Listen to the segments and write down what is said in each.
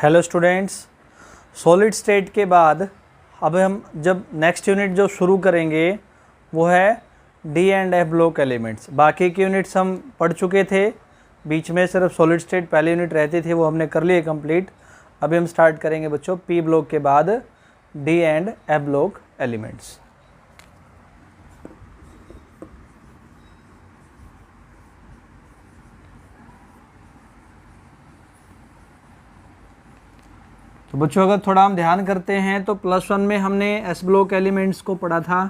Hello students, solid state के बाद अब हम जब नेक्स्ट यूनिट जो शुरू करेंगे वो है D and F block elements. बाकी की यूनिट्स हम पढ़ चुके थे, बीच में सिर्फ सॉलिड स्टेट पहली यूनिट रहती थी, वो हमने कर लिए कंप्लीट। अभी हम स्टार्ट करेंगे बच्चों पी ब्लॉक के बाद D and F block elements. तो बच्चों अगर थोड़ा हम ध्यान करते हैं तो +1 में हमने एस ब्लॉक एलिमेंट्स को पढ़ा था।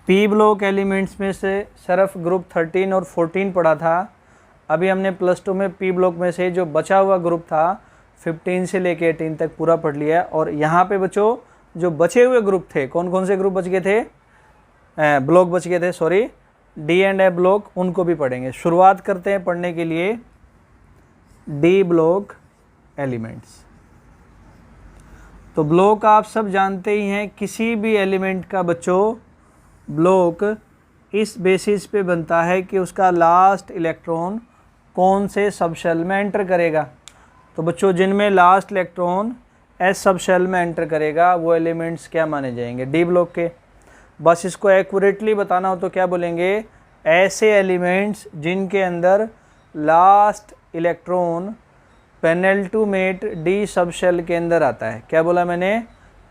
पी ब्लॉक एलिमेंट्स में से सिर्फ ग्रुप 13 और 14 पढ़ा था। अभी हमने +2 में पी ब्लॉक में से जो बचा हुआ ग्रुप था 15 से लेके 18 तक पूरा पढ़ लिया। और यहाँ पे बच्चों जो बचे हुए ग्रुप थे, कौन कौन से ग्रुप बच गए थे, ब्लॉक बच गए थे, sorry, D and F block, उनको भी पढ़ेंगे। शुरुआत करते हैं पढ़ने के लिए डी ब्लॉक एलिमेंट्स। तो ब्लॉक आप सब जानते ही हैं, किसी भी एलिमेंट का बच्चों ब्लॉक इस बेसिस पे बनता है कि उसका लास्ट इलेक्ट्रॉन कौन से सब शेल में एंटर करेगा। तो बच्चों जिनमें last electron S sub shell में एंटर करेगा वो एलिमेंट्स क्या माने जाएंगे, डी ब्लॉक के। बस इसको एक्यूरेटली बताना हो तो क्या बोलेंगे, ऐसे एलिमेंट्स जिनके अंदर last electron penultimate D sub shell के अंदर आता है। क्या बोला मैंने,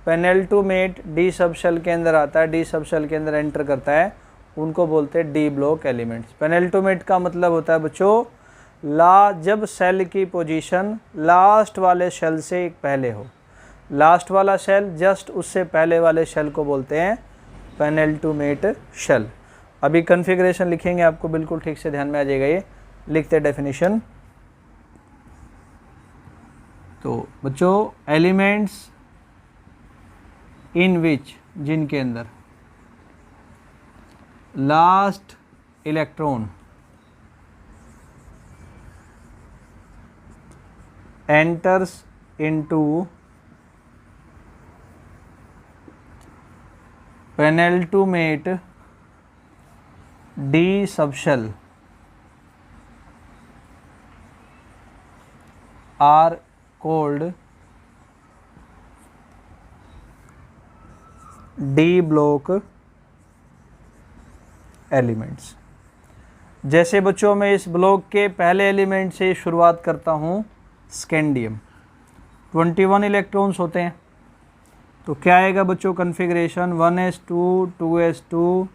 पेनल्टोमेट डी सब शेल के अंदर आता है, डी सब शेल के अंदर एंटर करता है, उनको बोलते हैं डी ब्लॉक एलिमेंट्स। पेनल्टोमेट का मतलब होता है बच्चों जब सेल की पोजीशन लास्ट वाले शेल से पहले हो, लास्ट वाला शेल जस्ट उससे पहले वाले शेल को बोलते हैं पेनल्टोमेट शेल। अभी कन्फिग्रेशन लिखेंगे, आपको बिल्कुल ठीक से ध्यान में आ जाएगा। ये लिखते डेफिनेशन। तो बच्चों एलिमेंट्स इन विच, जिनके अंदर last electron enters into penultimate D subshell are called D block elements. जैसे बच्चों मैं इस ब्लॉक के पहले एलिमेंट से शुरुआत करता हूँ, स्कैंडियम। 21 इलेक्ट्रॉन्स होते हैं, तो क्या आएगा बच्चों configuration, 1s2 2s2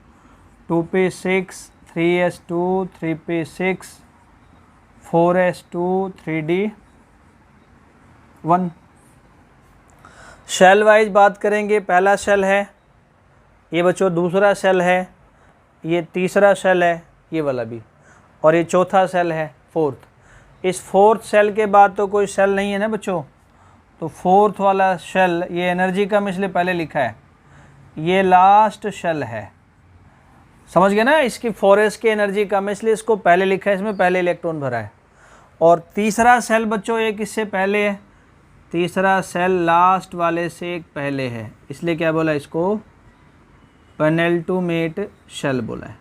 2p6 3s2 3p6 4s2 3d1। Shell wise बात करेंगे, पहला शेल है ये बच्चों, दूसरा शेल है ये, तीसरा शेल है ये वाला भी, और ये चौथा शेल है फोर्थ। इस फोर्थ शेल के बाद तो कोई शेल नहीं है ना बच्चों, तो फोर्थ वाला शेल ये एनर्जी कम इसलिए पहले लिखा है, ये लास्ट शेल है, समझ गए ना। इसकी 4s की एनर्जी कम है इसलिए इसको पहले लिखा है, इसमें पहले इलेक्ट्रॉन भरा है। और तीसरा शेल बच्चों एक इससे पहले है, तीसरा सेल लास्ट वाले से एक पहले है, इसलिए क्या बोला इसको, पेनल्टोमेट शेल बोला है।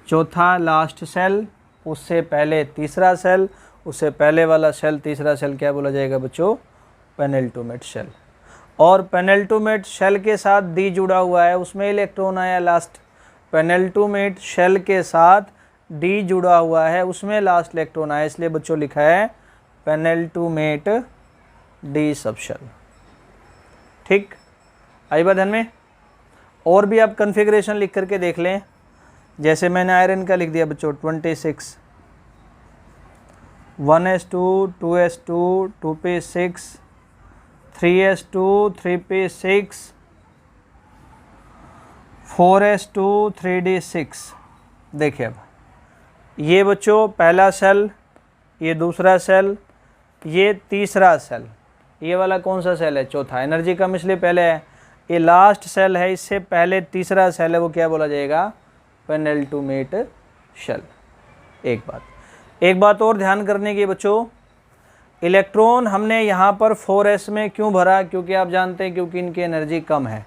चौथा लास्ट सेल, उससे पहले तीसरा सेल, उससे पहले वाला सेल, तीसरा सेल क्या बोला जाएगा बच्चों, पेनल्टोमेट शेल। और पेनल्टोमेट शेल के साथ डी जुड़ा हुआ है, उसमें इलेक्ट्रॉन आया लास्ट। पेनल्टोमेट शेल के साथ डी जुड़ा हुआ है, उसमें लास्ट इलेक्ट्रॉन आया, इसलिए बच्चों लिखा है पेनल्टोमेट डी सबशेल। ठीक, आई बात ध्यान में। और भी आप कन्फिग्रेशन लिख करके देख लें, जैसे मैंने आयरन का लिख दिया बच्चों 26 1s2 2s2 2p6 3s2 3p6 4s2 3d6। देखिए अब ये बच्चों पहला सेल, ये दूसरा सेल, ये तीसरा सेल, ये वाला कौन सा सेल है, चौथा, एनर्जी कम इसलिए पहले है। ये लास्ट सेल है, इससे पहले तीसरा सेल है, वो क्या बोला जाएगा, पेनल्टोमेट शेल। एक बात और ध्यान करने की बच्चों, इलेक्ट्रॉन हमने यहाँ पर 4s में क्यों भरा, क्योंकि आप जानते हैं क्योंकि इनकी एनर्जी कम है।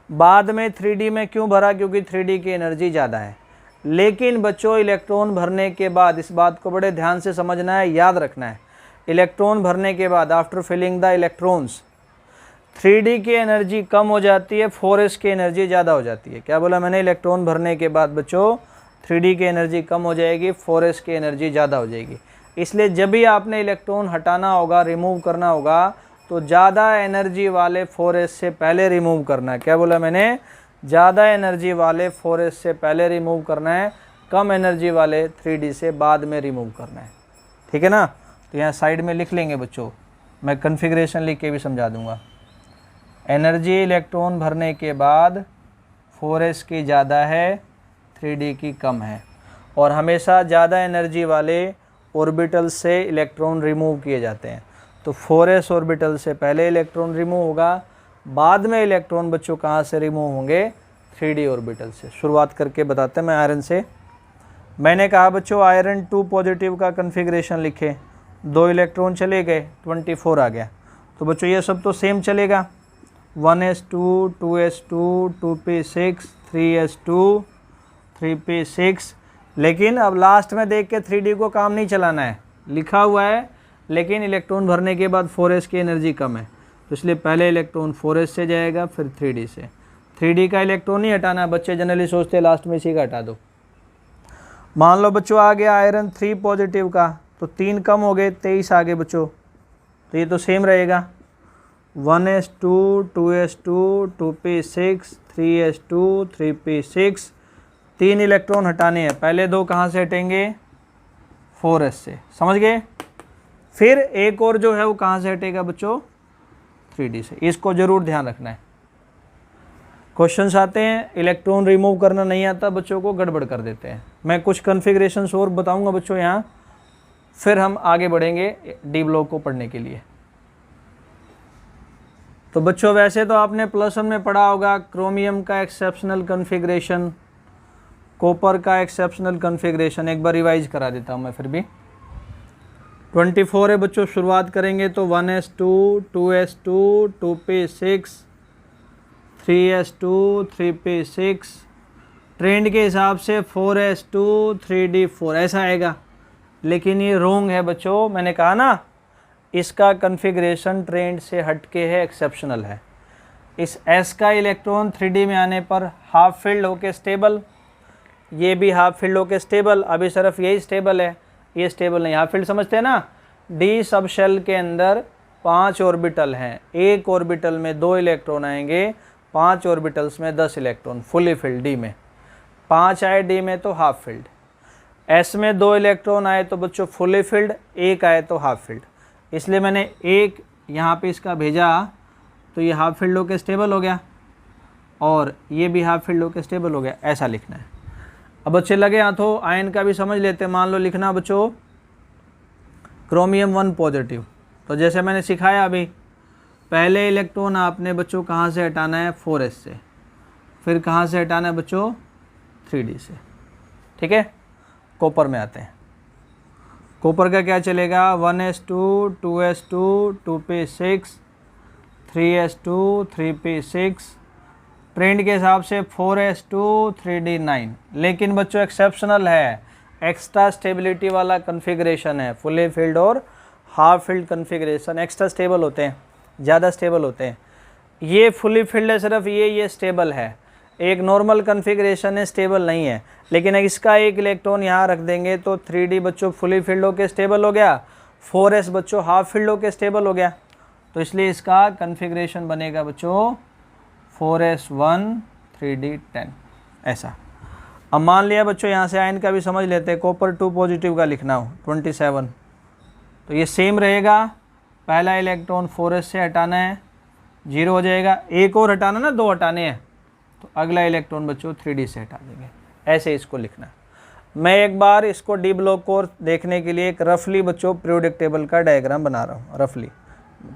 बाद में 3d में क्यों भरा, क्योंकि 3d की एनर्जी ज़्यादा है। लेकिन बच्चों इलेक्ट्रॉन भरने के बाद इस बात को बड़े ध्यान से समझना है, याद रखना है, इलेक्ट्रॉन भरने के बाद after filling the electrons 3D की एनर्जी कम हो जाती है, 4s की एनर्जी ज़्यादा हो जाती है। क्या बोला मैंने? इलेक्ट्रॉन भरने के बाद बच्चों 3D की एनर्जी कम हो जाएगी, 4s की एनर्जी ज़्यादा हो जाएगी। इसलिए जब भी आपने इलेक्ट्रॉन हटाना होगा, रिमूव करना होगा, तो ज़्यादा एनर्जी वाले 4s से पहले रिमूव करना है। क्या बोला मैंने? ज़्यादा एनर्जी वाले 4s से पहले रिमूव करना है, कम एनर्जी वाले 3D से बाद में रिमूव करना है। ठीक है ना? तो यहाँ साइड में लिख लेंगे बच्चों, मैं कन्फिग्रेशन लिख के भी समझा दूंगा। एनर्जी इलेक्ट्रॉन भरने के बाद 4s की ज़्यादा है, 3D की कम है, और हमेशा ज़्यादा एनर्जी वाले ऑर्बिटल से इलेक्ट्रॉन रिमूव किए जाते हैं। तो 4s ऑर्बिटल से पहले इलेक्ट्रॉन रिमूव होगा, बाद में इलेक्ट्रॉन बच्चों कहाँ से रिमूव होंगे? 3D ऑर्बिटल से। शुरुआत करके बताते हैं मैं आयरन से। मैंने कहा बच्चों आयरन 2 पॉजिटिव का कन्फिग्रेशन लिखे, 2 इलेक्ट्रॉन चले गए, 24 आ गया। तो बच्चों ये सब तो सेम चलेगा, 1s2 2s2 2p6 3s2 3p6। लेकिन अब लास्ट में देख के 3D को काम नहीं चलाना है, लिखा हुआ है लेकिन इलेक्ट्रॉन भरने के बाद 4s की एनर्जी कम है, तो इसलिए पहले इलेक्ट्रॉन 4s से जाएगा, फिर 3D से। 3D का इलेक्ट्रॉन नहीं हटाना, बच्चे जनरली सोचते हैं लास्ट में इसी का हटा दो। मान लो बच्चों आ गया आयरन 3 पॉजिटिव का, तो 3 कम हो गए, 23 आ गए बच्चों, तो ये तो सेम रहेगा, 1s2 2s2 2p6 3s2 3p6। 3 electron हटाने हैं, पहले 2 कहाँ से हटेंगे? 4s से, समझ गए? फिर एक और जो है वो कहाँ से हटेगा बच्चों? 3D से। इसको जरूर ध्यान रखना है। क्वेश्चंस आते हैं, इलेक्ट्रॉन रिमूव करना नहीं आता बच्चों को, गड़बड़ कर देते हैं। मैं कुछ कन्फिग्रेशंस और बताऊंगा बच्चों यहाँ, फिर हम आगे बढ़ेंगे डी ब्लॉक को पढ़ने के लिए। तो बच्चों वैसे तो आपने +1 में पढ़ा होगा क्रोमियम का एक्सेप्शनल कन्फिग्रेशन, कॉपर का एक्सेप्शनल कन्फिग्रेशन। एक बार रिवाइज करा देता हूँ मैं फिर भी। 24 है बच्चों, शुरुआत करेंगे तो 1s2 2s2 2p6 3s2 3p6। Trend के हिसाब से 4s2 3d4 ऐसा आएगा, लेकिन ये रोंग है बच्चों। मैंने कहा ना इसका कन्फिग्रेशन ट्रेंड से हटके है, एक्सेप्शनल है। इस s का इलेक्ट्रॉन 3D में आने पर हाफ फील्ड होके स्टेबल, ये भी हाफ फील्ड होके स्टेबल। अभी सिर्फ यही स्टेबल है, ये स्टेबल नहीं। हाफ फील्ड समझते हैं ना? डी सब शेल के अंदर 5 ऑर्बिटल हैं, एक ऑर्बिटल में 2 इलेक्ट्रॉन आएंगे, 5 ऑर्बिटल्स में 10 इलेक्ट्रॉन, फुली फील्ड। डी में 5 आए, डी में तो हाफ फील्ड। एस में 2 इलेक्ट्रॉन आए तो बच्चों फुली फील्ड, 1 आए तो हाफ फील्ड। इसलिए मैंने एक यहाँ पे इसका भेजा, तो ये हाफ फील्ड होके स्टेबल हो गया, और ये भी हाफ फील्ड होके स्टेबल हो गया। ऐसा लिखना है। अब बच्चे लगे हाथों आयन का भी समझ लेते हैं। मान लो लिखना बच्चों क्रोमियम 1 पॉजिटिव, तो जैसे मैंने सिखाया अभी, पहले इलेक्ट्रॉन आपने बच्चों कहाँ से हटाना है? 4s से। फिर कहाँ से हटाना है बच्चों? 3D से। ठीक है, कॉपर में आते हैं। कॉपर का क्या चलेगा? 1s2 2s2 2p6 3s2 3p6। Trend के हिसाब से 4s2 3d9। लेकिन बच्चों एक्सेप्शनल है, एक्स्ट्रा स्टेबिलिटी वाला कन्फिग्रेशन है। फुली फील्ड और half field configuration extra stable होते हैं, ज़्यादा स्टेबल होते हैं। ये फुली फील्ड है, सिर्फ ये स्टेबल है। एक नॉर्मल कन्फिग्रेशन है, स्टेबल नहीं है। लेकिन इसका एक इलेक्ट्रॉन यहाँ रख देंगे तो 3D बच्चों फुली फील्ड होके स्टेबल हो गया, 4s बच्चों हाफ फील्ड होके स्टेबल हो गया। तो इसलिए इसका कन्फिग्रेशन बनेगा बच्चों 4s1 3d10 ऐसा। अब मान लिया बच्चों यहाँ से आयन का भी समझ लेते हैं। कॉपर 2 पॉजिटिव का लिखना हो 27, तो ये सेम रहेगा। पहला इलेक्ट्रॉन 4s से हटाना है, 0 हो जाएगा। एक और हटाना ना, 2 हटाने हैं, तो अगला इलेक्ट्रॉन बच्चों 3D से हटा देंगे। ऐसे इसको लिखना है। मैं एक बार इसको डी ब्लॉक को देखने के लिए एक रफली बच्चों पीरियोडिक टेबल का डायग्राम बना रहा हूँ। रफली,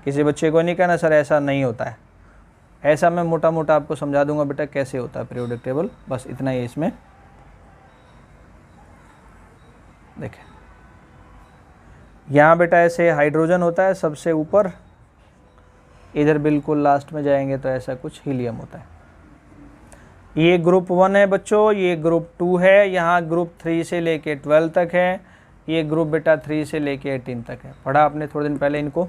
किसी बच्चे को नहीं कहना सर ऐसा नहीं होता है, ऐसा मैं मोटा मोटा आपको समझा दूंगा बेटा कैसे होता है पीरियोडिक टेबल। बस इतना ही इसमें देखें। यहाँ बेटा ऐसे हाइड्रोजन होता है सबसे ऊपर, इधर बिल्कुल लास्ट में जाएंगे तो ऐसा कुछ हीलियम होता है। ये ग्रुप 1 है बच्चों, ये ग्रुप 2 है, यहाँ ग्रुप 3 से लेके 12 तक है, ये ग्रुप बेटा 3 से लेके 18 तक है, पढ़ा आपने थोड़े दिन पहले इनको।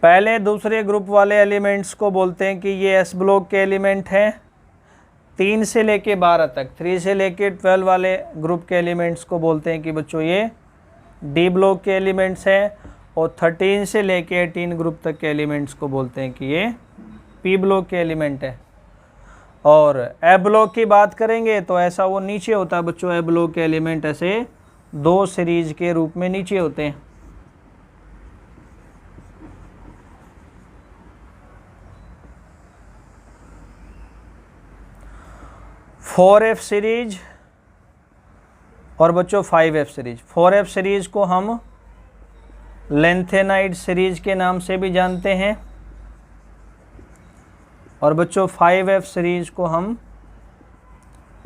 पहले दूसरे ग्रुप वाले एलिमेंट्स को बोलते हैं कि ये एस ब्लॉक के एलिमेंट हैं। 3 से लेके 12 तक, 3 से लेके 12 वाले ग्रुप के एलिमेंट्स को बोलते हैं कि बच्चों ये डी ब्लॉक के एलिमेंट्स हैं, और 13 से लेके 18 ग्रुप तक के एलिमेंट्स को बोलते हैं कि ये पी ब्लॉक के एलिमेंट है। और ए ब्लॉक की बात करेंगे तो ऐसा वो नीचे होता है बच्चों, ए ब्लॉक के एलिमेंट ऐसे 2 सीरीज के रूप में नीचे होते हैं। फोर एफ सीरीज और बच्चों 5F सीरीज। 4F सीरीज को हम लेंथेनाइड सीरीज के नाम से भी जानते हैं, और बच्चों 5F सीरीज को हम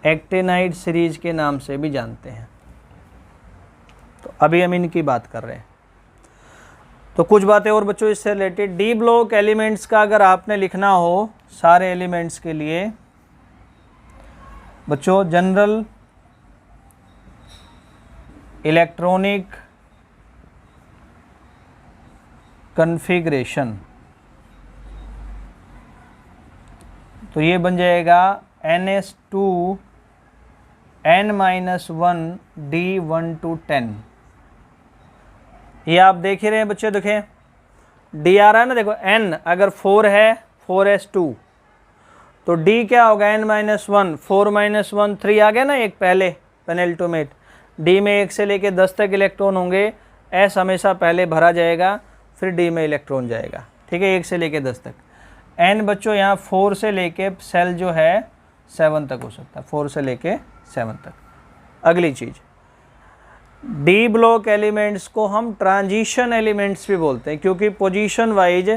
एक्टिनाइड सीरीज के नाम से भी जानते हैं। तो अभी हम इनकी बात कर रहे हैं। तो कुछ बातें और बच्चों इससे रिलेटेड। डी ब्लॉक एलिमेंट्स का अगर आपने लिखना हो सारे एलिमेंट्स के लिए बच्चों, जनरल इलेक्ट्रॉनिक कॉन्फ़िगरेशन, तो ये बन जाएगा NS2 N-1 D1 to 10। ये आप देख ही रहे हैं बच्चे, देखें D आ रहा है ना, देखो N अगर 4 है 4S2, तो D क्या होगा N-1, 4 - 1 3 आ गया ना एक पहले पेनल्टोमेट। D में 1 से लेके 10 तक इलेक्ट्रॉन होंगे, S हमेशा पहले भरा जाएगा फिर D में इलेक्ट्रॉन जाएगा, ठीक है, 1 से लेके 10 तक। N बच्चों यहाँ 4 से लेके सेल जो है 7 तक हो सकता है, 4 से लेके 7 तक। अगली चीज़, डी ब्लॉक एलिमेंट्स को हम ट्रांजिशन एलिमेंट्स भी बोलते हैं, क्योंकि पोजीशन वाइज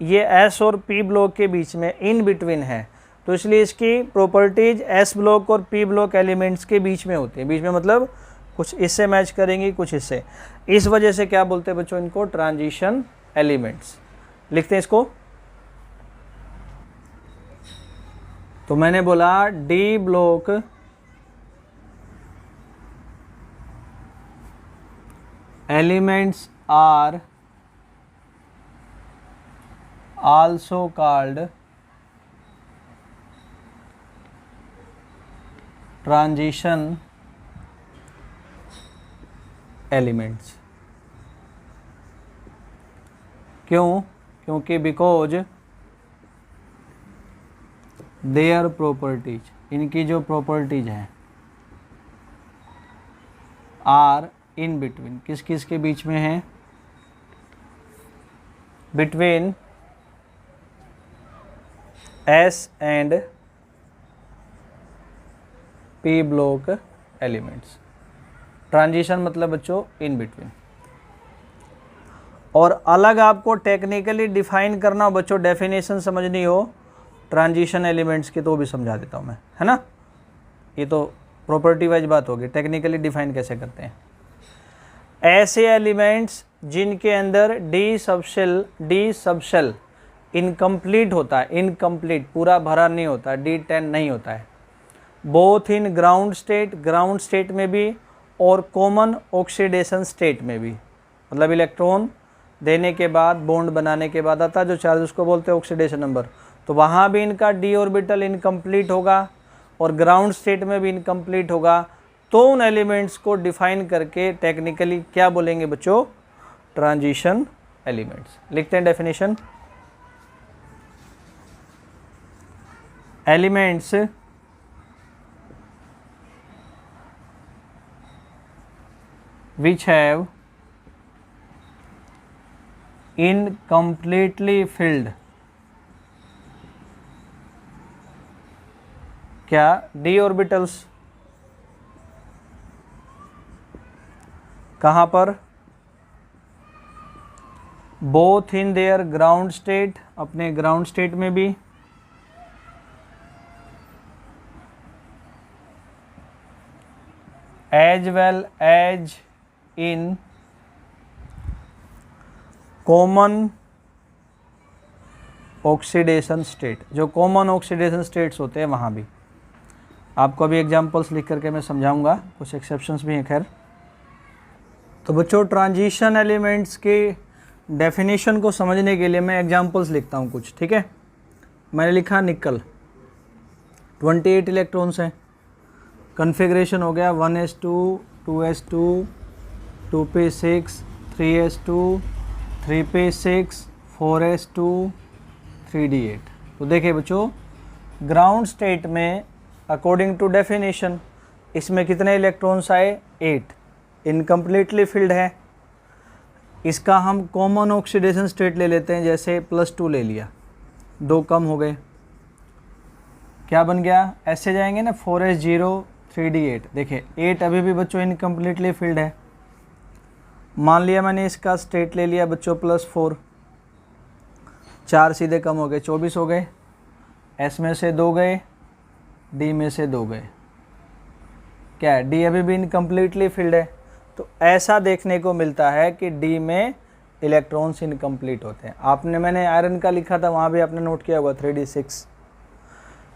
ये एस और पी ब्लॉक के बीच में इन बिटवीन है, तो इसलिए इसकी प्रॉपर्टीज एस ब्लॉक और पी ब्लॉक एलिमेंट्स के बीच में होती है। बीच में मतलब कुछ इससे मैच करेंगी, कुछ इससे। इस वजह से क्या बोलते हैं बच्चों इनको? Transition elements. लिखते हैं इसको। तो मैंने बोला D block elements are also called transition elements। क्यों? क्योंकि बिकॉज देयर प्रॉपर्टीज, इनकी जो प्रॉपर्टीज हैं आर इन बिटवीन, किस किस के बीच में है? Between S and P block elements. Transition मतलब बच्चों इन बिटवीन। और अलग आपको टेक्निकली डिफाइन करना हो बच्चों, डेफिनेशन समझनी हो ट्रांजिशन एलिमेंट्स की, तो भी समझा देता हूँ मैं, है ना। ये तो प्रॉपर्टी वाइज बात होगी, टेक्निकली डिफाइन कैसे करते हैं। ऐसे एलिमेंट्स जिनके अंदर डी सबशेल इनकम्प्लीट होता है, इनकम्प्लीट पूरा भरा नहीं होता, D10 नहीं होता है, बोथ इन ग्राउंड स्टेट में भी और कॉमन ऑक्सीडेशन स्टेट में भी। मतलब इलेक्ट्रॉन देने के बाद, बॉन्ड बनाने के बाद आता है जो चार्ज, उसको बोलते हैं ऑक्सीडेशन नंबर। तो वहाँ भी इनका डी ऑर्बिटल इनकम्प्लीट होगा और ग्राउंड स्टेट में भी इनकम्प्लीट होगा। तो उन एलिमेंट्स को डिफाइन करके टेक्निकली क्या बोलेंगे बच्चों? Transition elements. लिखते हैं definition. Elements which have incompletely filled क्या? d orbitals. कहाँ पर? Both in their ground state, अपने ग्राउंड स्टेट में भी, as well as in common oxidation state. जो कॉमन ऑक्सीडेशन स्टेट्स होते हैं वहाँ भी। आपको अभी एग्जांपल्स लिख करके मैं समझाऊंगा, कुछ एक्सेप्शंस भी हैं खैर। तो बच्चों ट्रांजिशन एलिमेंट्स के डेफिनेशन को समझने के लिए मैं एग्जांपल्स लिखता हूँ कुछ, ठीक है। मैंने लिखा निकल 28 इलेक्ट्रॉन्स हैं, कन्फिग्रेशन हो गया 1s2 2s2 2p6 3s2 3p6 4s2 3d8। तो देखिए बच्चों ग्राउंड स्टेट में अकॉर्डिंग टू डेफिनेशन इसमें कितने इलेक्ट्रॉन्स आए 8, इनकम्प्लीटली फिल्ड है। इसका हम कॉमन ऑक्सीडेशन स्टेट ले लेते हैं, जैसे +2 ले लिया, 2 कम हो गए, क्या बन गया, ऐसे जाएंगे ना 4s0 3d8। देखिए 8 अभी भी बच्चों इनकम्प्लीटली फिल्ड है। मान लिया मैंने इसका स्टेट ले लिया बच्चों +4, 4 सीधे कम हो गए, 24 हो गए, S में से 2 गए, D में से 2 गए, क्या है D अभी भी इनकम्प्लीटली फिल्ड है। तो ऐसा देखने को मिलता है कि D में इलेक्ट्रॉन्स इनकम्प्लीट होते हैं। मैंने आयरन का लिखा था, वहाँ भी आपने नोट किया होगा 3d6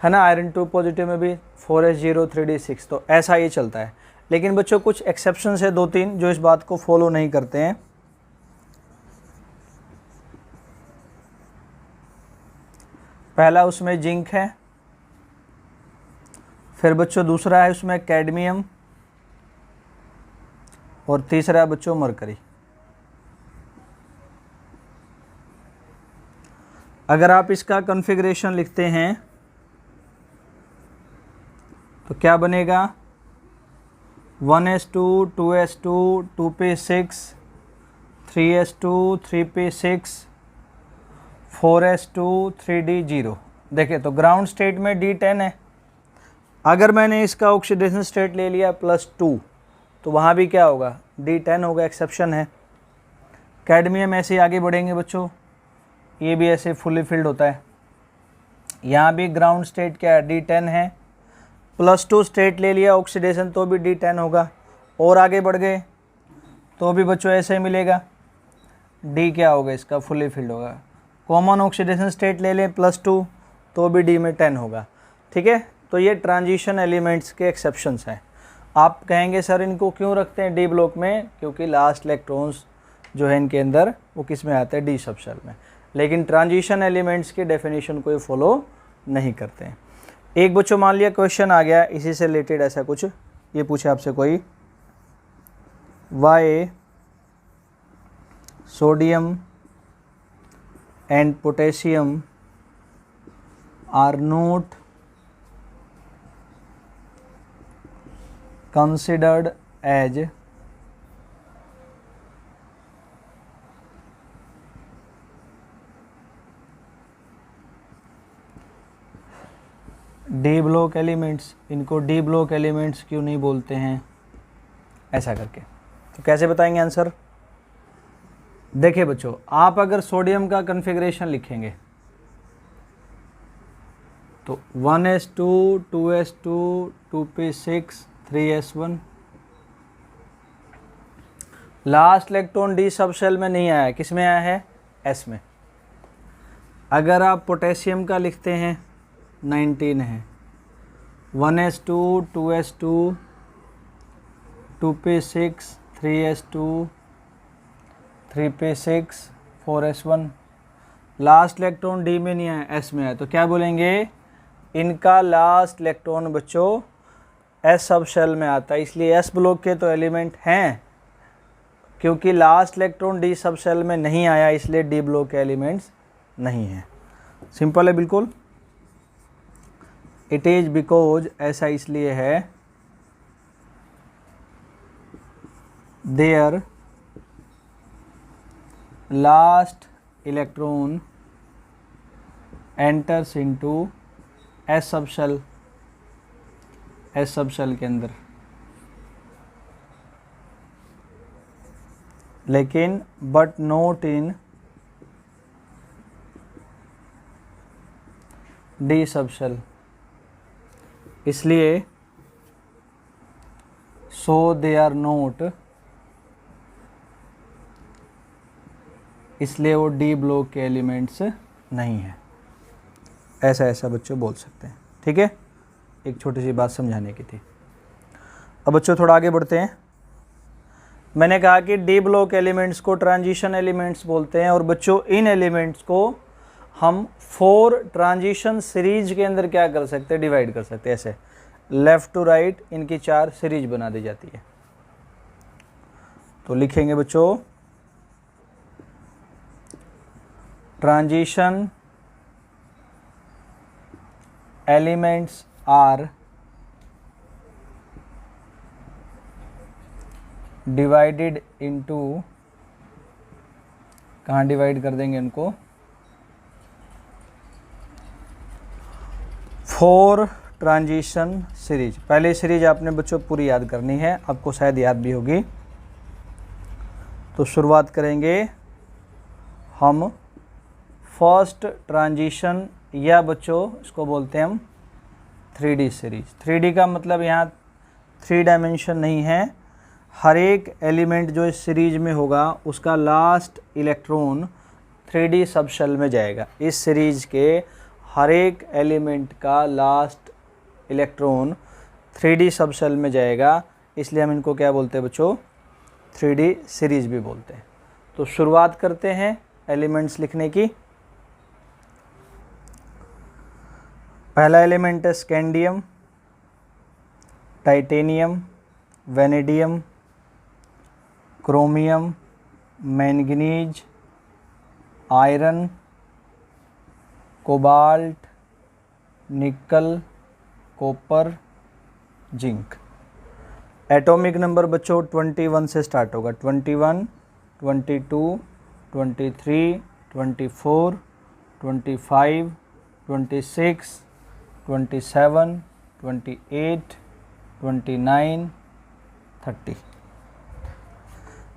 है ना, आयरन 2 पॉजिटिव में भी 4s0 3d6। तो ऐसा ये चलता है। लेकिन बच्चों कुछ एक्सेप्शंस है 2-3 जो इस बात को फॉलो नहीं करते हैं। पहला उसमें जिंक है, फिर बच्चों दूसरा है उसमें कैडमियम, और तीसरा बच्चों मरकरी। अगर आप इसका कॉन्फ़िगरेशन लिखते हैं तो क्या बनेगा 1s2 2s2 2p6 3s2 3p6 4s2 3d0। देखिए तो ग्राउंड स्टेट में D10 है। अगर मैंने इसका ऑक्सीडेशन स्टेट ले लिया +2 तो वहाँ भी क्या होगा D10 होगा, एक्सेप्शन है। कैडमियम ऐसे आगे बढ़ेंगे बच्चों, ये भी ऐसे फुली फिल्ड होता है। यहाँ भी ग्राउंड स्टेट क्या है D10 है, +2 स्टेट ले लिया ऑक्सीडेशन तो भी D10 होगा, और आगे बढ़ गए तो भी बच्चों ऐसे मिलेगा, D क्या होगा इसका फुली फिल्ड होगा। कॉमन ऑक्सीडेशन स्टेट ले लें +2 तो भी D में 10 होगा, ठीक है। तो ये ट्रांजिशन एलिमेंट्स के एक्सेप्शंस हैं। आप कहेंगे सर इनको क्यों रखते हैं D ब्लॉक में, क्योंकि लास्ट इलेक्ट्रॉन्स जो है इनके अंदर वो किस में आते हैं D सबशेल में। लेकिन ट्रांजिशन एलिमेंट्स की डेफिनेशन को ये फॉलो नहीं करते हैं। एक बच्चों मान लिया क्वेश्चन आ गया इसी से रिलेटेड, ऐसा कुछ ये पूछे आपसे कोई, why sodium and potassium are not considered as D block elements. इनको D ब्लॉक एलिमेंट्स क्यों नहीं बोलते हैं, ऐसा करके। तो कैसे बताएंगे आंसर। देखिए बच्चों आप अगर सोडियम का कॉन्फ़िगरेशन लिखेंगे तो 1s2 2s2 2p6 3s1, last electron D sub shell में नहीं आया, किस में आया है S में। अगर आप पोटेशियम का लिखते हैं 19 है, 1s2 2s2 2p6 3s2 3p6 4s1, last electron D में नहीं आया S में आया, तो क्या बोलेंगे इनका लास्ट इलेक्ट्रॉन बच्चों S सब शेल में आता है। इसलिए S ब्लॉक के तो एलिमेंट हैं, क्योंकि last electron D sub shell में नहीं आया इसलिए D ब्लॉक के एलिमेंट्स नहीं हैं। सिंपल है बिल्कुल। इट इज बिकॉज, ऐसा इसलिए है, their last electron enters into S sub shell, S sub shell के अंदर, लेकिन but not in D sub shell. इसलिए सो दे आर नोट, इसलिए वो D ब्लॉक के एलिमेंट्स नहीं है। ऐसा ऐसा बच्चों बोल सकते हैं, ठीक है। एक छोटी सी बात समझाने की थी। अब बच्चों थोड़ा आगे बढ़ते हैं। मैंने कहा कि डी ब्लॉक एलिमेंट्स को ट्रांजिशन एलिमेंट्स बोलते हैं, और बच्चों इन एलिमेंट्स को हम 4 ट्रांजिशन सीरीज के अंदर क्या कर सकते हैं, डिवाइड कर सकते हैं। ऐसे लेफ़्ट टू राइट इनकी 4 सीरीज बना दी जाती है। तो लिखेंगे बच्चों, transition elements are divided into, कहाँ डिवाइड कर देंगे इनको, 4 ट्रांजिशन सीरीज। पहली सीरीज आपने बच्चों पूरी याद करनी है, आपको शायद याद भी होगी। तो शुरुआत करेंगे हम फर्स्ट ट्रांजिशन, या बच्चों इसको बोलते हैं हम 3D सीरीज। 3D का मतलब यहाँ 3 डायमेंशन नहीं है, हर एक एलिमेंट जो इस सीरीज में होगा उसका लास्ट इलेक्ट्रॉन 3D सबशेल में जाएगा। इस सीरीज के हर एक एलिमेंट का लास्ट इलेक्ट्रॉन 3D सबशेल में जाएगा, इसलिए हम इनको क्या बोलते हैं बच्चों, 3D सीरीज भी बोलते हैं। तो शुरुआत करते हैं एलिमेंट्स लिखने की। पहला एलिमेंट है scandium, titanium, vanadium, chromium, manganese, iron, cobalt, निकल, कॉपर, जिंक। एटॉमिक नंबर बच्चों 21 से स्टार्ट होगा। 21, 22, 23, 24, 25, 26, 27, 28, 29, 30।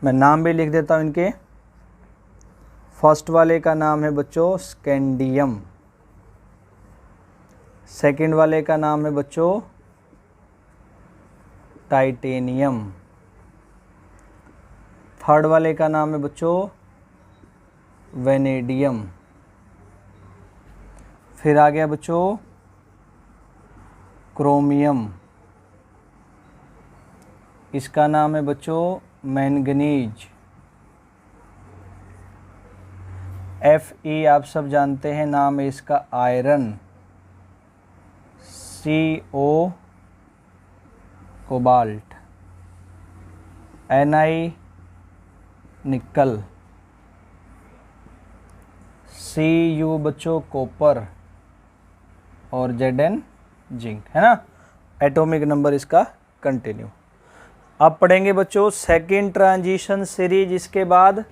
मैं नाम भी लिख देता हूँ इनके। फर्स्ट वाले का नाम है बच्चों स्कैंडियम, सेकंड वाले का नाम है बच्चों टाइटेनियम, थर्ड वाले का नाम है बच्चों वेनेडियम, फिर आ गया बच्चों क्रोमियम, इसका नाम है बच्चों मैंगनीज, Fe आप सब जानते हैं नाम है इसका आयरन, CO कोबाल्ट, Ni निकल, Cu बच्चों कॉपर, और Zn जिंक, है ना। एटॉमिक नंबर इसका कंटिन्यू। अब पढ़ेंगे बच्चों सेकेंड ट्रांजिशन सीरीज इसके बाद,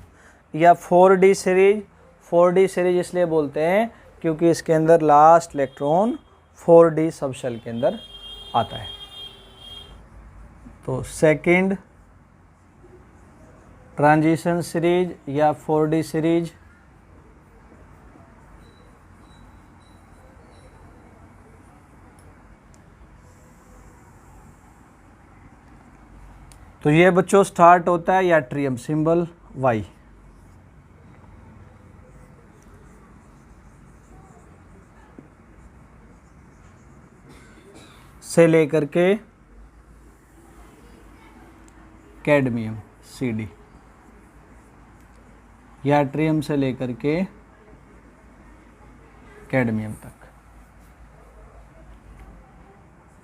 या 4D सीरीज। 4D सीरीज इसलिए बोलते हैं क्योंकि इसके अंदर लास्ट इलेक्ट्रॉन 4D सबशेल के अंदर आता है। तो सेकेंड ट्रांजिशन सीरीज या 4D सीरीज, तो ये बच्चों स्टार्ट होता है याट्रियम सिंबल Y, से लेकर के कैडमियम CD, याट्रियम से लेकर के कैडमियम तक।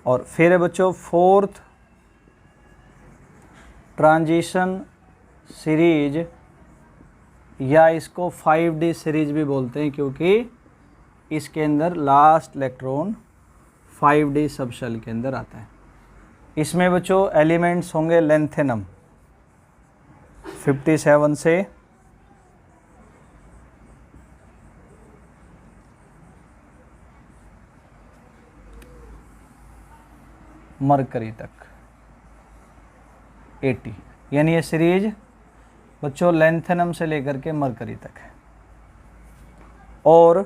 और फिर है बच्चों फोर्थ ट्रांजिशन सीरीज, या इसको 5D सीरीज भी बोलते हैं क्योंकि इसके अंदर लास्ट इलेक्ट्रॉन 5D सबशेल के अंदर आता है। इसमें बच्चों एलिमेंट्स होंगे लेंथेनम 57 से मरकरी तक 80, यानी ये सीरीज बच्चों लेंथेनम से लेकर के मरकरी तक है। और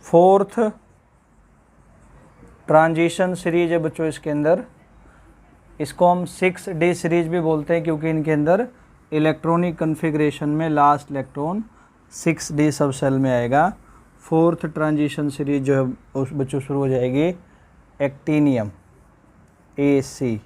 फोर्थ ट्रांजिशन सीरीज है बच्चों इसके अंदर, इसको हम 6D सीरीज भी बोलते हैं क्योंकि इनके अंदर इलेक्ट्रॉनिक कन्फिग्रेशन में लास्ट इलेक्ट्रॉन 6D सबशेल में आएगा। फोर्थ ट्रांजिशन सीरीज जो है उस बच्चों शुरू हो जाएगी एक्टिनियम AC,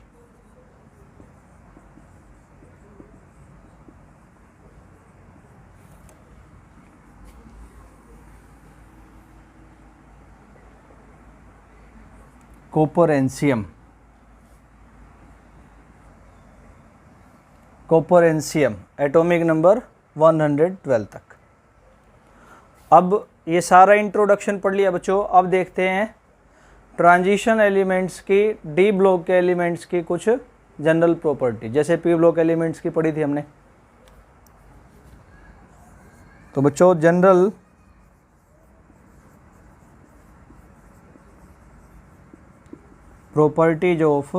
कोपोरेंशियम, कोपोरेंशियम एटॉमिक नंबर 112 तक। अब ये सारा इंट्रोडक्शन पढ़ लिया बच्चों। अब देखते हैं ट्रांजिशन एलिमेंट्स की, डी ब्लॉक के एलिमेंट्स की कुछ जनरल प्रॉपर्टी, जैसे पी ब्लॉक एलिमेंट्स की पढ़ी थी हमने। तो बच्चों general properties of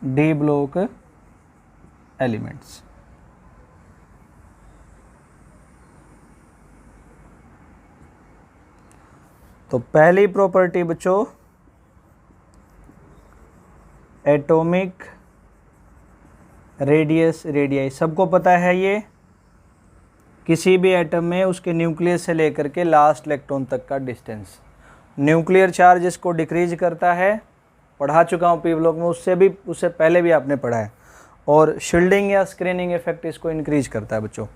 D block elements. तो पहली प्रॉपर्टी बच्चों एटॉमिक रेडियस रेडियाई। सबको पता है ये, किसी भी एटम में उसके न्यूक्लियस से लेकर के लास्ट इलेक्ट्रॉन तक का डिस्टेंस। न्यूक्लियर चार्ज इसको डिक्रीज करता है, पढ़ा चुका हूँ पी ब्लॉक में, उससे पहले भी आपने पढ़ा है। और शील्डिंग या स्क्रीनिंग इफेक्ट इसको इंक्रीज करता है बच्चों।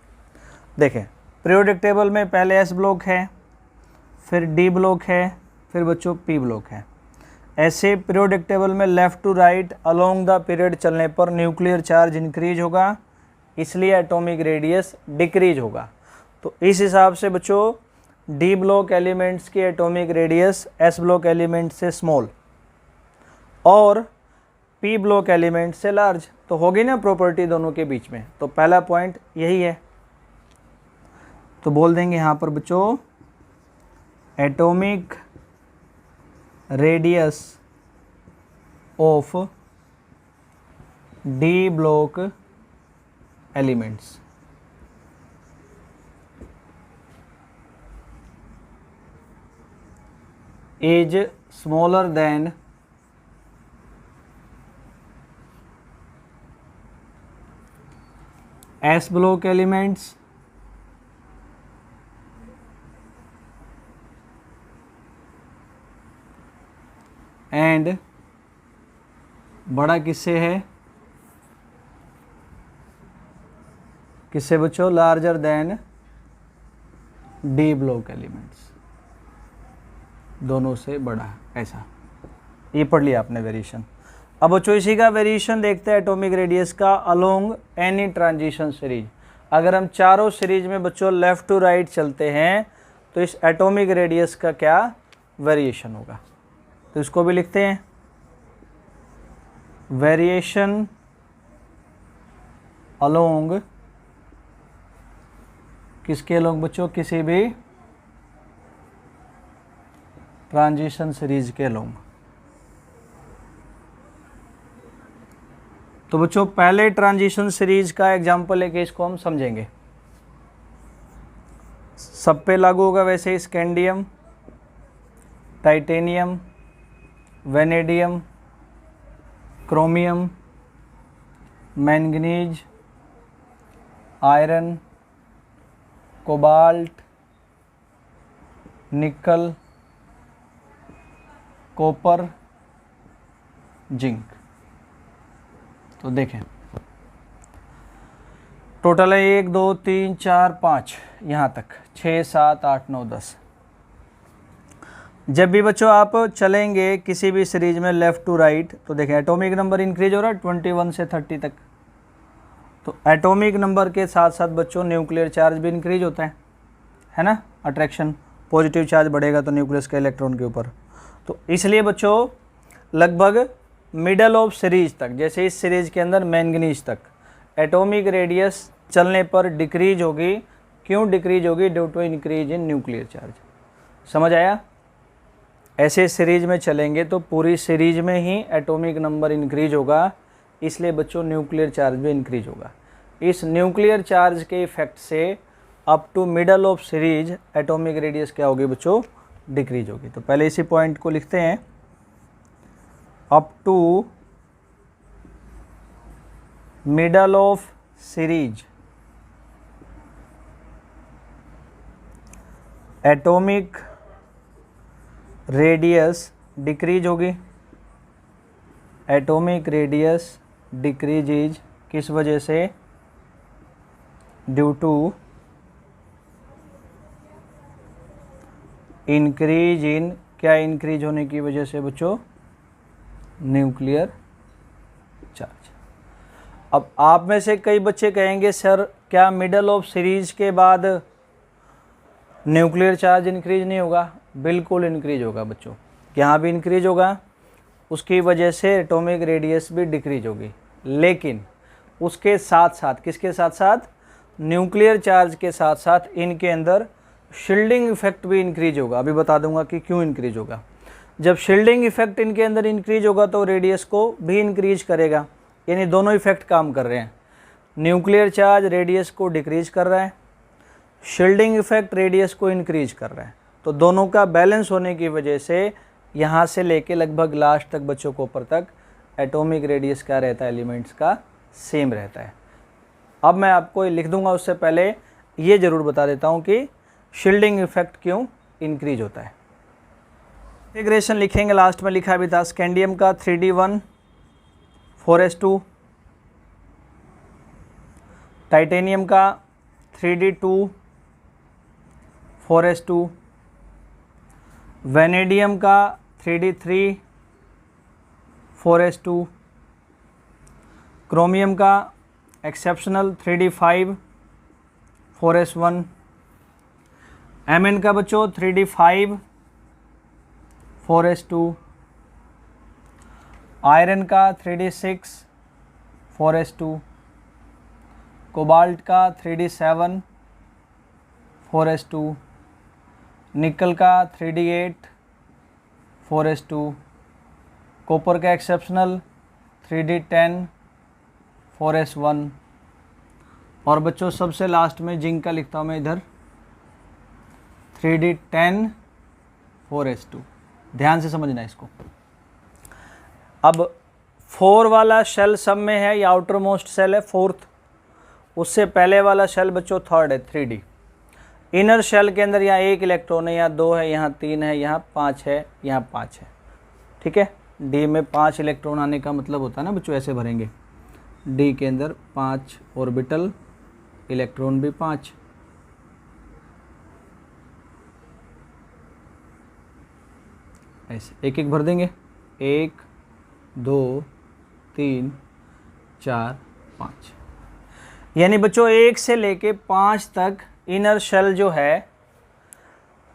देखें पीरियोडिक टेबल में पहले एस ब्लॉक है, फिर डी ब्लॉक है, फिर बच्चों पी ब्लॉक है। ऐसे पीरियोडिक टेबल में left to right along the period चलने पर न्यूक्लियर चार्ज इंक्रीज होगा, इसलिए एटॉमिक रेडियस डिक्रीज होगा। तो इस हिसाब से बच्चों डी ब्लॉक एलिमेंट्स की atomic radius S block element से स्मॉल और पी ब्लॉक एलिमेंट से लार्ज। तो होगी ना प्रॉपर्टी दोनों के बीच में। तो पहला पॉइंट यही है। तो बोल देंगे यहाँ पर बच्चों atomic radius of D block elements is smaller than S block elements and बड़ा किससे है, किससे बच्चों, larger than D block elements, दोनों से बड़ा है। ऐसा ये पढ़ लिया आपने वेरिएशन। अब बच्चों इसी का वेरिएशन देखते हैं एटॉमिक रेडियस का अलोंग एनी ट्रांजिशन सीरीज। अगर हम चारों सीरीज में बच्चों लेफ़्ट टू राइट चलते हैं तो इस एटॉमिक रेडियस का क्या वेरिएशन होगा। तो इसको भी लिखते हैं वेरिएशन अलोंग, किसके अलोंग बच्चों, किसी भी ट्रांजिशन सीरीज के अलोंग। तो बच्चों पहले ट्रांजिशन सीरीज का एग्जांपल लेके इसको हम समझेंगे। सब पे लागू होगा वैसे scandium, titanium, vanadium, chromium, manganese, iron, cobalt, निकल, कॉपर, जिंक। तो देखें टोटल है 1 2 3 4 5 यहाँ तक 6 7 8 9 10। जब भी बच्चों आप चलेंगे किसी भी सीरीज में लेफ़्ट टू राइट तो देखें एटॉमिक नंबर इंक्रीज हो रहा है 21 से 30 तक। तो एटॉमिक नंबर के साथ साथ बच्चों न्यूक्लियर चार्ज भी इंक्रीज होता है ना, अट्रैक्शन, पॉजिटिव चार्ज बढ़ेगा तो न्यूक्लियस के इलेक्ट्रॉन के ऊपर। तो इसलिए बच्चों लगभग मिडल ऑफ सीरीज तक, जैसे इस सीरीज के अंदर मैंगनीज तक, एटॉमिक रेडियस चलने पर डिक्रीज होगी। क्यों डिक्रीज होगी? Due to increase in nuclear charge. समझ आया? ऐसे सीरीज में चलेंगे तो पूरी सीरीज में ही एटॉमिक नंबर इंक्रीज होगा, इसलिए बच्चों न्यूक्लियर चार्ज भी इंक्रीज होगा। इस न्यूक्लियर चार्ज के इफेक्ट से up to middle of series atomic radius क्या होगी बच्चों? डिक्रीज होगी। तो पहले इसी पॉइंट को लिखते हैं, up to middle of series atomic radius decrease होगी। एटॉमिक रेडियस डिक्रीज किस वजह से? ड्यू टू इंक्रीज इन, क्या इंक्रीज होने की वजह से बच्चों? Nuclear charge. अब आप में से कई बच्चे कहेंगे सर क्या मिडल ऑफ सीरीज के बाद न्यूक्लियर चार्ज इंक्रीज नहीं होगा? बिल्कुल इंक्रीज होगा बच्चों, यहाँ भी इंक्रीज होगा, उसकी वजह से एटॉमिक रेडियस भी डिक्रीज होगी, लेकिन उसके साथ साथ, किसके साथ साथ? न्यूक्लियर चार्ज के साथ साथ इनके अंदर शील्डिंग इफेक्ट भी इंक्रीज होगा। अभी बता दूंगा कि क्यों इंक्रीज होगा। जब शील्डिंग इफेक्ट इनके अंदर इंक्रीज होगा तो रेडियस को भी इंक्रीज करेगा, यानी दोनों इफेक्ट काम कर रहे हैं। न्यूक्लियर चार्ज रेडियस को डिक्रीज कर रहा है, शील्डिंग इफेक्ट रेडियस को इंक्रीज कर रहा है, तो दोनों का बैलेंस होने की वजह से यहाँ से लेके लगभग लास्ट तक बच्चों को ऊपर तक एटॉमिक रेडियस क्या रहता है? एलिमेंट्स का सेम रहता है। अब मैं आपको लिख दूंगा, उससे पहले ये ज़रूर बता देता हूँ कि शील्डिंग इफेक्ट क्यों इंक्रीज होता है। इंटीग्रेशन लिखेंगे, लास्ट में लिखा भी था स्कैंडियम का 3D1 4s2, टाइटेनियम का 3D2 4s2, वेनेडियम का 3D3 4s2, क्रोमियम का एक्सेप्शनल 3D5 4s1, Mn का बच्चों 3D5 4s2, आयरन का 3D6 4s2, कोबाल्ट का 3D7 4s2, निकल का 3D8 4s2, कॉपर का एक्सेप्शनल 3D10 4s1, और बच्चों सबसे लास्ट में जिंक का लिखता हूँ मैं इधर 3D10 4s2। ध्यान से समझना इसको। अब 4 वाला शेल सब में है, या आउटर मोस्ट शेल है 4th, उससे पहले वाला शेल बच्चों 3rd है 3D। इनर शेल के अंदर यहाँ 1 इलेक्ट्रॉन है, यहाँ 2 है, यहाँ 3 है, यहाँ 5 है, यहाँ 5 है, ठीक है। डी में 5 इलेक्ट्रॉन आने का मतलब होता है ना बच्चों, ऐसे भरेंगे, डी के अंदर 5 ऑर्बिटल, इलेक्ट्रॉन भी 5, ऐसे एक एक भर देंगे, 1 2 3 4 5, यानी बच्चों 1 से लेके 5 तक इनर शेल जो है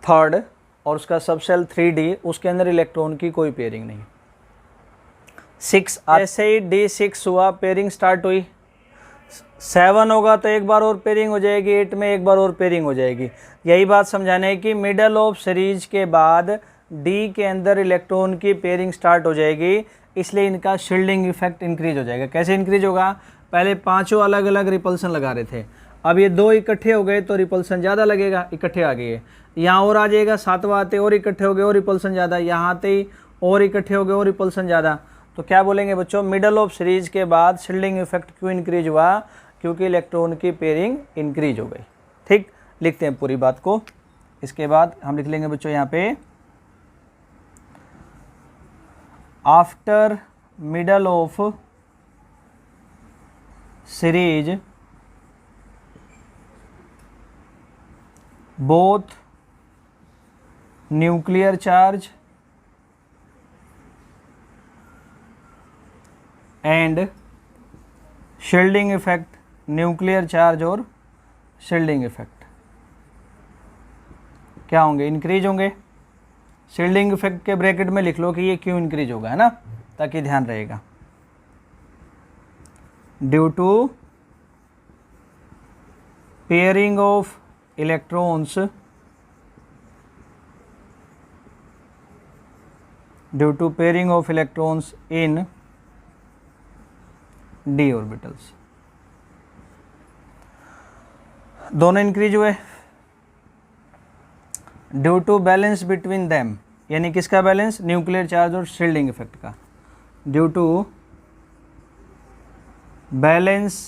3rd और उसका सब शेल 3D, उसके अंदर इलेक्ट्रॉन की कोई पेयरिंग नहीं। 6 ऐसे ही D6 हुआ, पेयरिंग स्टार्ट हुई, 7 होगा तो एक बार और पेयरिंग हो जाएगी, 8 में एक बार और पेयरिंग हो जाएगी। यही बात समझाने है कि मिडल ऑफ सीरीज के बाद डी के अंदर इलेक्ट्रॉन की पेयरिंग स्टार्ट हो जाएगी, इसलिए इनका शील्डिंग इफेक्ट इंक्रीज हो जाएगा। कैसे इंक्रीज होगा? पहले 5 अलग अलग रिपल्सन लगा रहे थे, अब ये 2 इकट्ठे हो गए तो रिपल्सन ज़्यादा लगेगा, इकट्ठे आ गए, यहाँ और आ जाएगा, 7वां आते और इकट्ठे हो गए और रिपल्सन ज़्यादा, यहाँ आते ही और इकट्ठे हो गए और रिपल्सन ज़्यादा। तो क्या बोलेंगे बच्चों? मिडल ऑफ सीरीज के बाद शील्डिंग इफेक्ट क्यों इंक्रीज हुआ? क्योंकि इलेक्ट्रॉन की पेयरिंग इंक्रीज हो गई। ठीक, लिखते हैं पूरी बात को। इसके बाद हम लिख लेंगे बच्चों यहाँ पे, after middle of series both nuclear charge and shielding effect, nuclear charge और शील्डिंग इफेक्ट क्या होंगे? इंक्रीज होंगे। शील्डिंग इफेक्ट के ब्रैकेट में लिख लो कि ये क्यों इंक्रीज होगा, है ना, ताकि ध्यान रहेगा। Due to pairing of electrons due to pairing of electrons in d orbitals, दोनों इंक्रीज हुए। Due to balance between them, यानी किसका बैलेंस? न्यूक्लियर चार्ज और शील्डिंग इफेक्ट का। Due to balance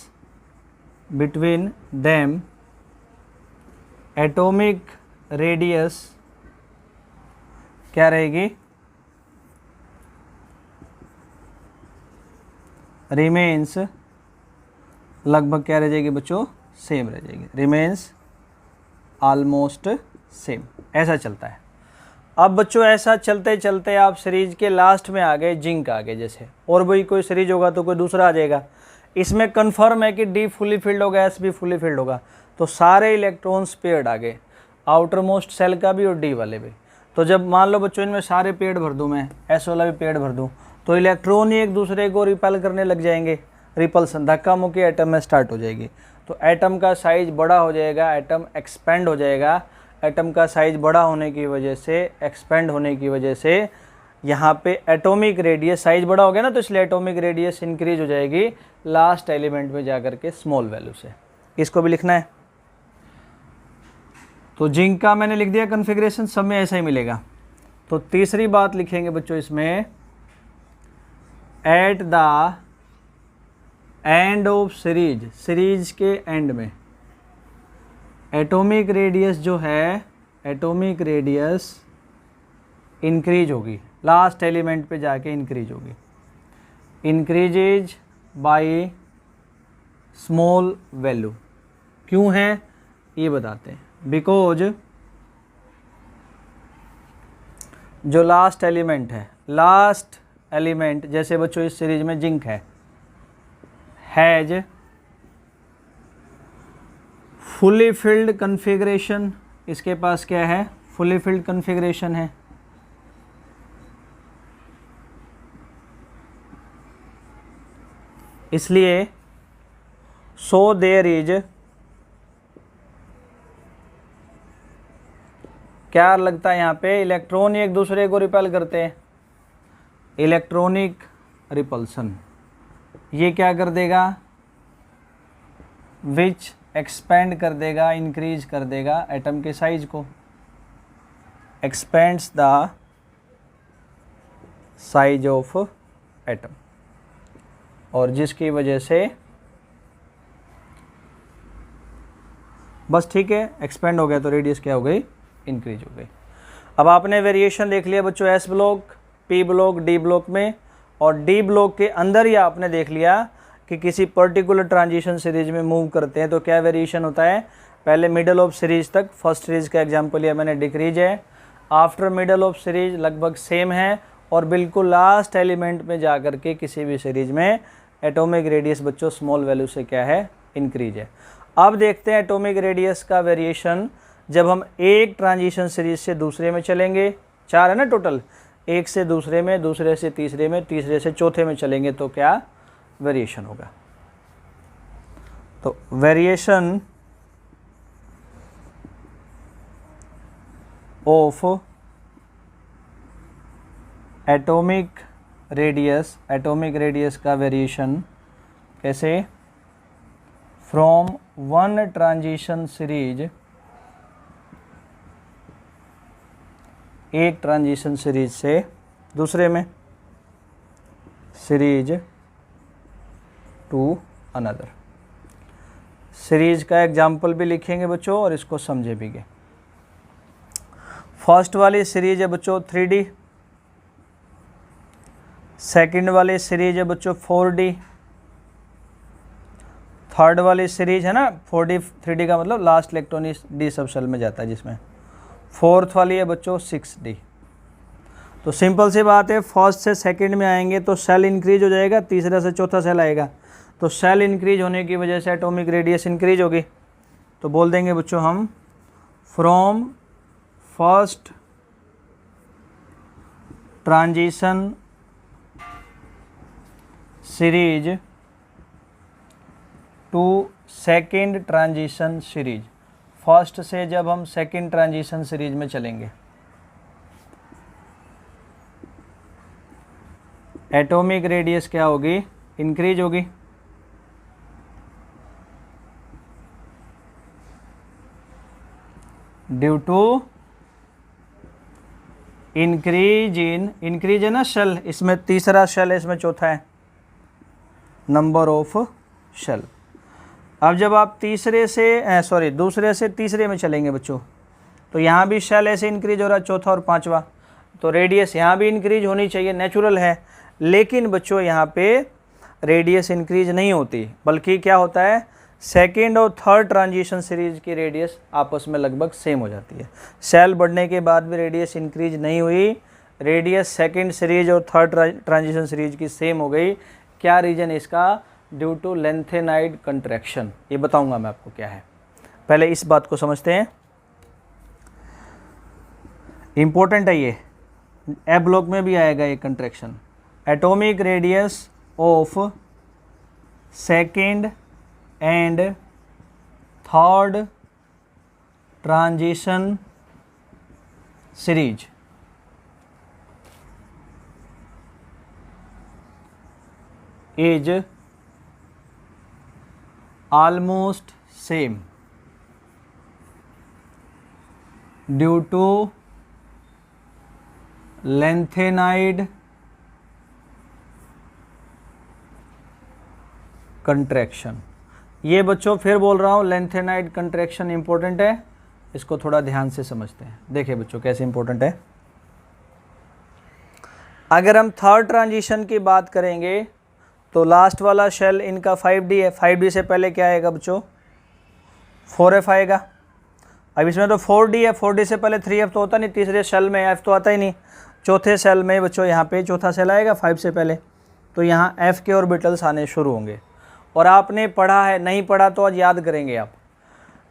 between them, atomic radius क्या रहेगी? Remains, लगभग क्या रह जाएगी बच्चों? सेम रह जाएगी, रिमेन्स ऑलमोस्ट सेम, ऐसा चलता है। अब बच्चों ऐसा चलते चलते आप सीरीज के लास्ट में आ गए, जिंक आ गए जैसे, और वही कोई सीरीज होगा तो कोई दूसरा आ जाएगा। इसमें कन्फर्म है कि डी फुली फिल्ड होगा, एस भी फुली फिल्ड होगा, तो सारे इलेक्ट्रॉन्स पेयर्ड आ गए, आउटर मोस्ट सेल का भी और डी वाले भी। तो जब मान लो बच्चों इनमें सारे पेड़ भर दूँ मैं, एस वाला भी पेड़ भर दूँ, तो इलेक्ट्रॉन ही एक दूसरे को रिपेल करने लग जाएंगे, रिपल्सन धक्का मुक्की एटम में स्टार्ट हो जाएगी। तो एटम का साइज बड़ा हो जाएगा, एटम एक्सपेंड हो जाएगा। एटम का साइज बड़ा होने की वजह से, एक्सपेंड होने की वजह से यहाँ पे एटॉमिक रेडियस, साइज बड़ा हो गया ना, तो इसलिए एटॉमिक रेडियस इंक्रीज हो जाएगी लास्ट एलिमेंट में जाकर के स्मॉल वैल्यू से। इसको भी लिखना है। तो जिंक का मैंने लिख दिया कॉन्फ़िगरेशन, सब में ऐसा ही मिलेगा। तो तीसरी बात लिखेंगे बच्चों इसमें, at the end of series, series के एंड में एटॉमिक रेडियस जो है, एटॉमिक रेडियस इंक्रीज होगी, लास्ट एलिमेंट पे जाके इंक्रीज होगी। Increases by small value. क्यों है ये बताते हैं। बिकॉज जो लास्ट एलिमेंट है, लास्ट एलिमेंट जैसे बच्चों इस सीरीज में जिंक है, हैज फुली फिल्ड कॉन्फ़िगरेशन। इसके पास क्या है, फुली फिल्ड कॉन्फ़िगरेशन है। इसलिए सो देयर इज, क्या लगता है यहाँ पे, इलेक्ट्रॉन एक दूसरे को रिपेल करते हैं, इलेक्ट्रॉनिक रिपल्सन। ये क्या कर देगा, विच एक्सपेंड कर देगा, इंक्रीज कर देगा एटम के साइज को, expends the size of atom, और जिसकी वजह से बस ठीक है, एक्सपेंड हो गया तो रेडियस क्या हो गई, इंक्रीज हो गई। अब आपने वेरिएशन देख लिया बच्चों S block, P block, D block में, और डी ब्लॉक के अंदर ही आपने देख लिया कि किसी पर्टिकुलर ट्रांजिशन सीरीज में मूव करते हैं तो क्या वेरिएशन होता है। पहले मिडल ऑफ सीरीज तक, फर्स्ट सीरीज का एग्जांपल लिया मैंने, डिक्रीज है। आफ्टर मिडल ऑफ सीरीज लगभग सेम है, और बिल्कुल लास्ट एलिमेंट में जाकर के किसी भी सीरीज में एटॉमिक रेडियस बच्चों स्मॉल वैल्यू से क्या है, इंक्रीज है। अब देखते हैं एटॉमिक रेडियस का वेरिएशन जब हम एक ट्रांजिशन सीरीज से दूसरे में चलेंगे, 4 है ना टोटल, एक से दूसरे में, दूसरे से तीसरे में, तीसरे से चौथे में चलेंगे तो क्या वेरिएशन होगा। तो variation of atomic radius, atomic radius का वेरिएशन कैसे, फ्रॉम वन ट्रांजिशन सीरीज, एक ट्रांजिशन सीरीज से दूसरे में, सीरीज टू अनदर। सीरीज का एग्जाम्पल भी लिखेंगे बच्चों और इसको समझे भी गए। फर्स्ट वाली सीरीज है बच्चों 3D, सेकंड वाली सीरीज है बच्चों 4D, थर्ड वाली सीरीज है ना 4D, 3D का मतलब last electron D sub shell में जाता है जिसमें, फोर्थ वाली है बच्चों 6D। तो सिंपल सी बात है, फर्स्ट से सेकंड में आएंगे तो सेल इंक्रीज हो जाएगा, तीसरा से चौथा सेल आएगा तो सेल इंक्रीज होने की वजह से एटॉमिक रेडियस इंक्रीज होगी। तो बोल देंगे बच्चों हम, from first transition series to second transition series. First से जब हम सेकंड ट्रांजिशन सीरीज में चलेंगे, एटॉमिक रेडियस क्या होगी, इंक्रीज होगी। Due to increase in, increase है ना शेल, इसमें तीसरा शेल है, इसमें चौथा है, नंबर ऑफ शेल। अब जब आप तीसरे से दूसरे से तीसरे में चलेंगे बच्चों, तो यहाँ भी शेल ऐसे इंक्रीज हो रहा है, चौथा और पांचवा, तो रेडियस यहाँ भी इंक्रीज होनी चाहिए, नेचुरल है। लेकिन बच्चों यहाँ पे रेडियस इंक्रीज नहीं होती, बल्कि क्या होता है, सेकेंड और थर्ड ट्रांजिशन सीरीज की रेडियस आपस में लगभग सेम हो जाती है। सेल बढ़ने के बाद भी रेडियस इंक्रीज नहीं हुई, रेडियस सेकेंड सीरीज और थर्ड ट्रांजिशन सीरीज की सेम हो गई। क्या रीजन इसका? Due to lanthanide contraction. ये बताऊंगा मैं आपको क्या है, पहले इस बात को समझते हैं, इंपॉर्टेंट है ये, ए ब्लॉक में भी आएगा ये contraction. Atomic radius of second and third transition series is almost same due to lengthened contraction। ये बच्चों फिर बोल रहा हूँ, लेंथेनाइड कंट्रैक्शन इंपॉर्टेंट है, इसको थोड़ा ध्यान से समझते हैं। देखिए बच्चों कैसे इंपॉर्टेंट है। अगर हम थर्ड ट्रांजिशन की बात करेंगे तो लास्ट वाला शेल इनका 5D है। 5D से पहले क्या आएगा बच्चों? 4F आएगा। अब इसमें तो 4D है, 4D से पहले 3F तो होता नहीं, तीसरे शेल में F तो आता ही नहीं। चौथे सेल में बच्चों यहाँ पे चौथा सेल आएगा 5 से पहले, तो यहाँ F के ऑर्बिटल्स आने शुरू होंगे। और आपने पढ़ा है, नहीं पढ़ा तो आज याद करेंगे आप,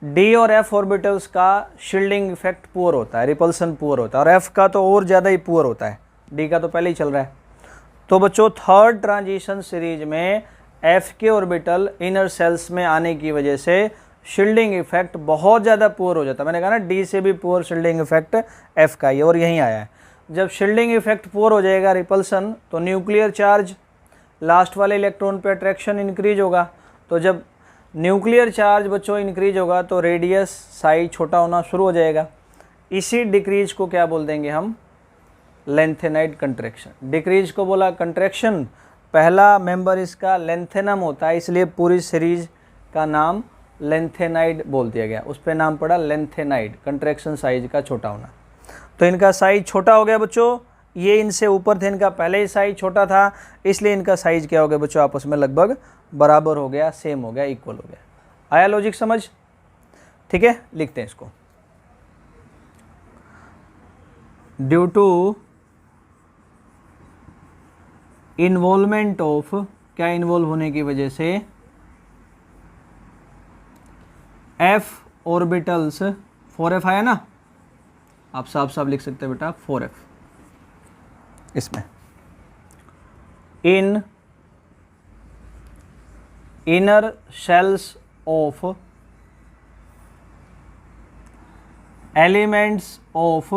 D और F ऑर्बिटल्स का शील्डिंग इफेक्ट पुअर होता है, रिपल्सन पुअर होता है, और F का तो और ज़्यादा ही पुअर होता है, D का तो पहले ही चल रहा है। तो बच्चों थर्ड ट्रांजिशन सीरीज में F के ऑर्बिटल इनर सेल्स में आने की वजह से शील्डिंग इफेक्ट बहुत ज़्यादा पुअर हो जाता है। मैंने कहा ना D से भी पुअर शील्डिंग इफेक्ट F का ही, और यहीं आया है। जब शील्डिंग इफेक्ट पुअर हो जाएगा, रिपल्सन, तो न्यूक्लियर चार्ज, लास्ट वाले इलेक्ट्रॉन पे अट्रैक्शन इंक्रीज होगा। तो जब न्यूक्लियर चार्ज बच्चों इंक्रीज होगा तो रेडियस साइज छोटा होना शुरू हो जाएगा। इसी डिक्रीज को क्या बोल देंगे हम? Lanthanide contraction. डिक्रीज को बोला कंट्रैक्शन, पहला मेंबर इसका लेंथेनम होता है, इसलिए पूरी सीरीज का नाम लेंथेनाइड बोल दिया गया, उस पर नाम पड़ा लेंथेनाइड, कंट्रैक्शन साइज का छोटा होना। तो इनका साइज छोटा हो गया बच्चों, ये इनसे ऊपर थे, इनका पहले ही साइज छोटा था, इसलिए इनका साइज क्या हो गया बच्चों? आपस में लगभग बराबर हो गया, सेम हो गया, इक्वल हो गया। आया लॉजिक समझ? ठीक है, लिखते हैं इसको। ड्यू टू इन्वॉल्वमेंट ऑफ, क्या इन्वॉल्व होने की वजह से? F ऑर्बिटल्स, 4F आया ना, आप साफ साफ लिख सकते हैं बेटा 4F इसमें, इन inner shells of elements of,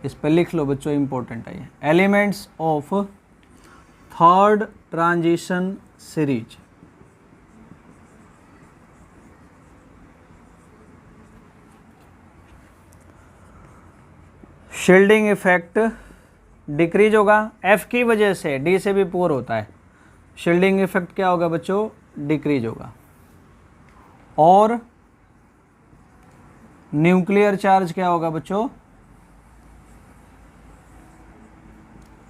इस पर लिख लो बच्चों, इंपॉर्टेंट है ये, elements of third transition series. Shielding effect decrease होगा, F की वजह से, D से भी पुअर होता है, शील्डिंग इफेक्ट क्या होगा बच्चों? डिक्रीज होगा। और न्यूक्लियर चार्ज क्या होगा बच्चों?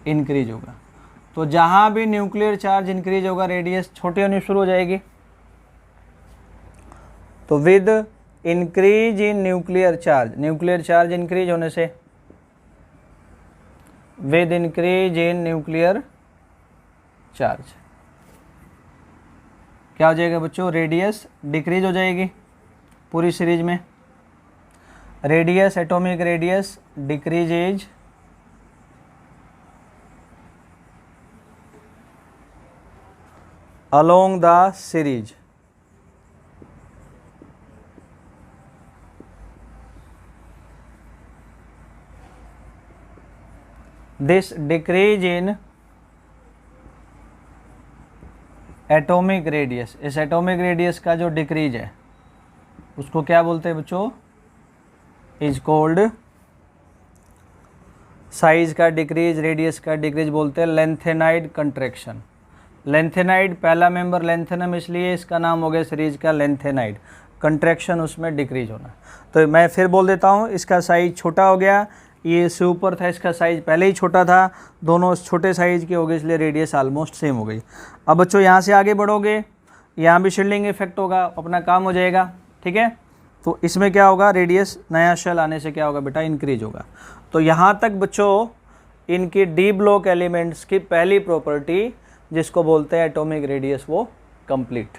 इंक्रीज होगा। तो जहां भी न्यूक्लियर चार्ज इंक्रीज होगा रेडियस छोटी होनी शुरू हो जाएगी। तो with increase in nuclear charge increase होने से, with increase in nuclear charge क्या हो जाएगा बच्चों? रेडियस डिक्रीज हो जाएगी पूरी सीरीज में। Radius, atomic radius decreases along the series। This decrease in atomic radius, इस एटॉमिक रेडियस का जो डिक्रीज है उसको क्या बोलते हैं बच्चों? इज कॉल्ड, साइज का डिक्रीज, रेडियस का डिक्रीज बोलते हैं लेंथेनाइड कंट्रैक्शन। लेंथेनाइड, पहला मेंबर लेंथेनम, इसलिए इसका नाम हो गया सीरीज का लेंथेनाइड। कंट्रैक्शन उसमें डिक्रीज होना। तो मैं फिर बोल देता हूँ, इसका साइज छोटा हो गया, ये इससे ऊपर था, इसका साइज़ पहले ही छोटा था, दोनों छोटे साइज़ के हो गए, इसलिए रेडियस ऑलमोस्ट सेम हो गई। अब बच्चों यहाँ से आगे बढ़ोगे, यहाँ भी शील्डिंग इफेक्ट होगा, अपना काम हो जाएगा, ठीक है। तो इसमें क्या होगा, रेडियस नया शेल आने से क्या होगा बेटा, इंक्रीज होगा। तो यहाँ तक बच्चों इनकी डी ब्लॉक एलिमेंट्स की पहली प्रॉपर्टी जिसको बोलते हैं एटॉमिक रेडियस वो कंप्लीट।